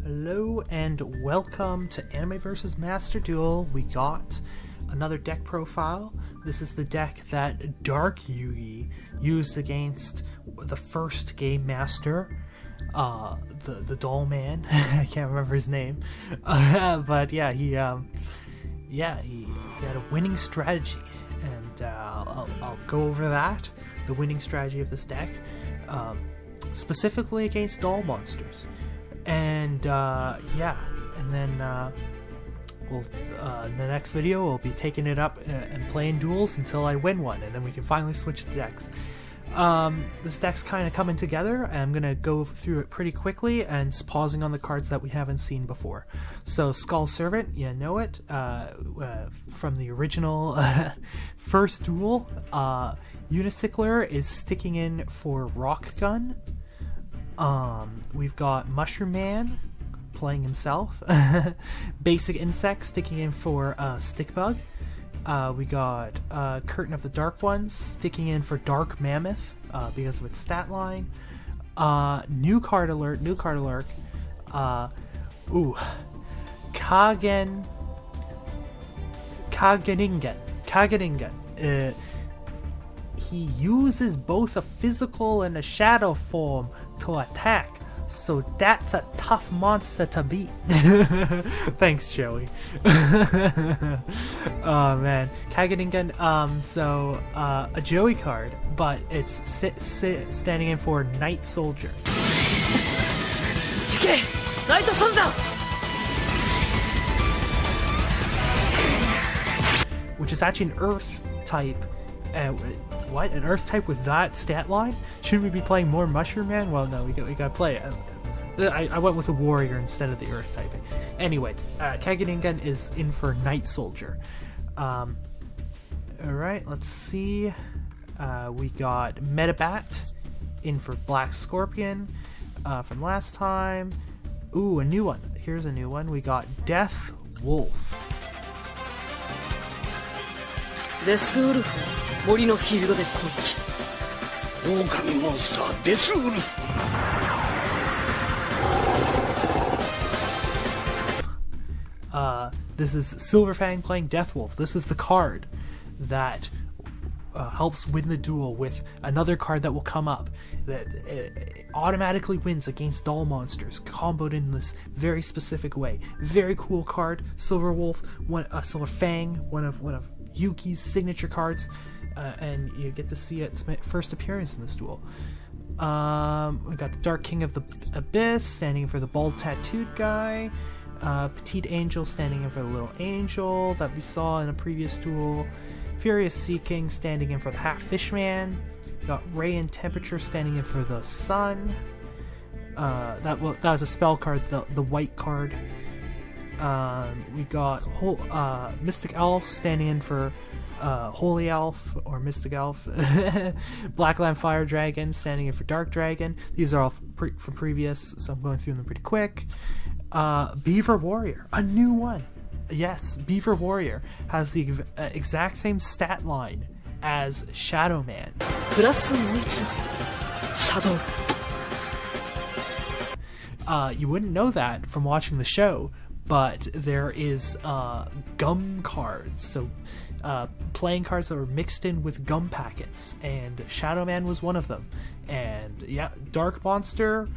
Hello and welcome to Anime vs. Master Duel. We got another deck profile. This is the deck that Dark Yugi used against the first Game Master, the Doll Man. I can't remember his name, but yeah, he had a winning strategy, and I'll go over that, the winning strategy of this deck, specifically against doll monsters. And and then we'll in the next video we'll be taking it up and playing duels until I win one, and then we can finally switch the decks. This deck's kind of coming together, and I'm gonna go through it pretty quickly and pausing on the cards that we haven't seen before. So Skull Servant, you know it from the original first duel. Unicycular is sticking in for Rock Gun. We've got Mushroom Man playing himself. Basic Insect sticking in for Stick Bug. We got Curtain of the Dark Ones sticking in for Dark Mammoth because of its stat line. New card alert. Kageningen. He uses both a physical and a shadow form to attack, so that's a tough monster to beat. Thanks, Joey. Oh man, Kageningen. A Joey card, but it's standing in for Night Soldier. Night Soldier, which is actually an Earth type. What? An Earth type with that stat line? Shouldn't we be playing more Mushroom Man? Well, no, we gotta play it. I went with a Warrior instead of the Earth typing. Anyway, Kageningen is in for Night Soldier. Alright, let's see. We got Meda Bat in for Black Scorpion from last time. Ooh, a new one. Here's a new one. We got Death Wolf. デスウルフ森のフィールドで攻撃。狼モンスターデスウルフ。This is Silver Fang playing Death Wolf. This is the card that helps win the duel with another card that will come up that automatically wins against doll monsters, comboed in this very specific way. Very cool card. Silver Wolf, Silver Fang, one of Yugi's signature cards, and you get to see its first appearance in this duel. We got the Dark King of the Abyss standing in for the bald tattooed guy. Petit Angel standing in for the little angel that we saw in a previous duel. Furious Sea King standing in for the Half Fish Man. We got Ray and Temperature standing in for the Sun. That was a spell card, the white card. We got Mystic Elf standing in for Holy Elf or Mystic Elf. Blackland Fire Dragon standing in for Dark Dragon. These are all from previous, so I'm going through them pretty quick. Beaver Warrior, a new one. Yes, Beaver Warrior has the exact same stat line as Shadow Man. You wouldn't know that from watching the show, but there is gum cards, so playing cards that were mixed in with gum packets, and Shadow Man was one of them. And yeah, Dark Monster,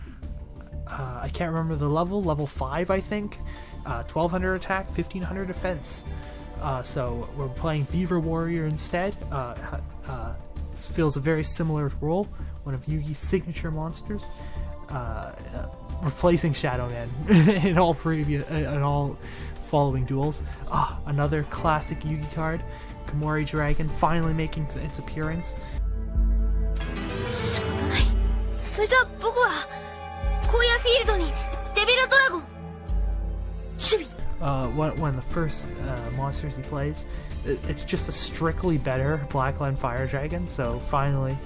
I can't remember the level 5 I think, 1200 attack, 1500 defense. So we're playing Beaver Warrior instead. Feels a very similar role, one of Yugi's signature monsters. Replacing Shadow Man in all following duels. Another classic Yugi card, Koumori Dragon, finally making its appearance. One of the first monsters he plays. It's just a strictly better Blackland Fire Dragon. So finally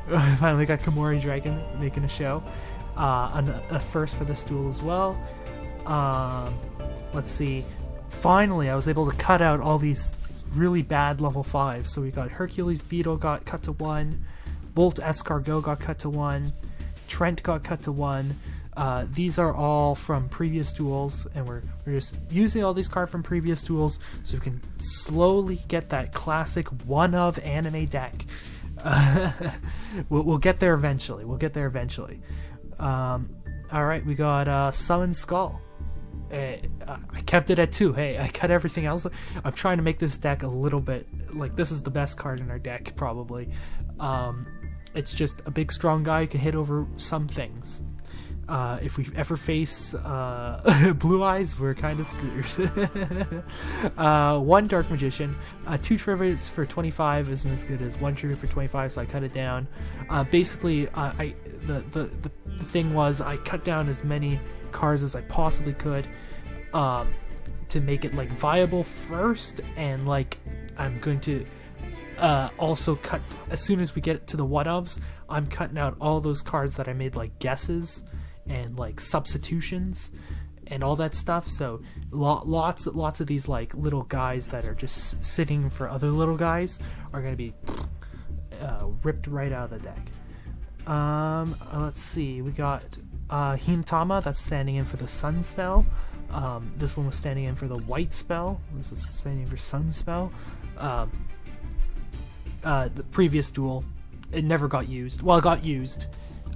got Koumori Dragon making a show. A first for this duel as well. Let's see. Finally, I was able to cut out all these really bad level 5s. So we got Hercules Beetle got cut to 1, Bolt Escargot got cut to 1, Trent got cut to 1, These are all from previous duels, and we're just using all these cards from previous duels so we can slowly get that classic one-of anime deck. We'll get there eventually. Alright, we got Summon Skull. I kept it at 2. Hey, I cut everything else. I'm trying to make this deck a little bit like this is the best card in our deck, probably. It's just a big, strong guy who can hit over some things. If we ever face Blue Eyes, we're kind of screwed. 1 Dark Magician, 2 Trivias for 25 isn't as good as 1 Trivia for 25, so I cut it down. Basically, the thing was I cut down as many cards as I possibly could to make it like viable first, and like I'm going to also cut as soon as we get to the one-ofs. I'm cutting out all those cards that I made like guesses and like substitutions and all that stuff. So lots of these like little guys that are just sitting for other little guys are going to be ripped right out of the deck. Let's see, we got Hinotama, that's standing in for the Sun spell. This one was standing in for the White spell. This is standing for Sun spell. The previous duel, it never got used. Well, it got used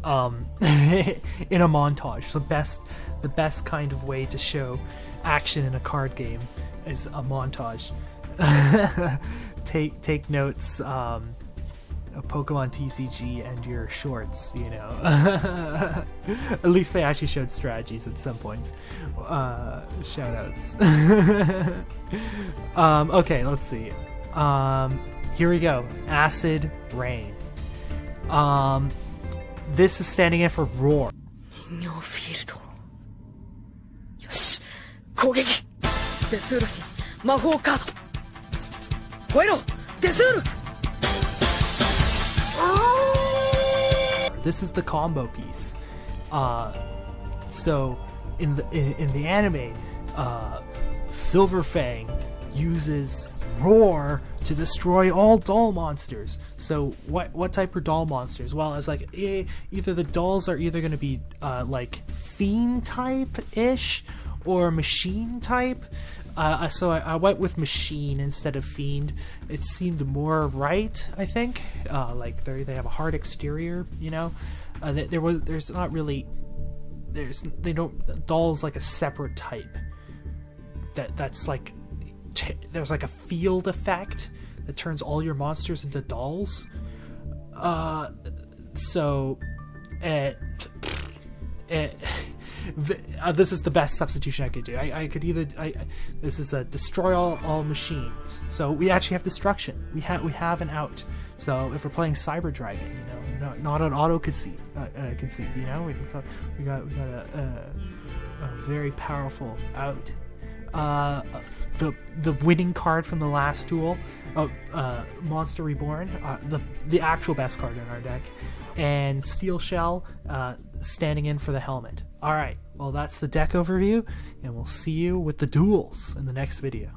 in a montage. The best kind of way to show action in a card game is a montage. Take notes, Pokemon TCG and your shorts, you know. At least they actually showed strategies at some points. Shoutouts. Okay, let's see. Here we go. Acid Rain. This is standing in for Roar. This is the combo piece. So in the anime, Silver Fang uses Roar to destroy all doll monsters. So what type of doll monsters? Well, it's like either the dolls are either going to be like fiend type ish or machine type. So I went with machine instead of fiend. It seemed more right, I think. Like they have a hard exterior, you know. There's not really they don't dolls like a separate type. That's like there's like a field effect that turns all your monsters into dolls. This is the best substitution I could do. I could either this is a destroy all machines. So we actually have destruction. We have an out. So if we're playing Cyber Dragon, you know, not an auto conceit, you know, we got a very powerful out. The winning card from the last duel, Monster Reborn, the actual best card in our deck, and Steel Shell standing in for the helmet. Alright, well that's the deck overview, and we'll see you with the duels in the next video.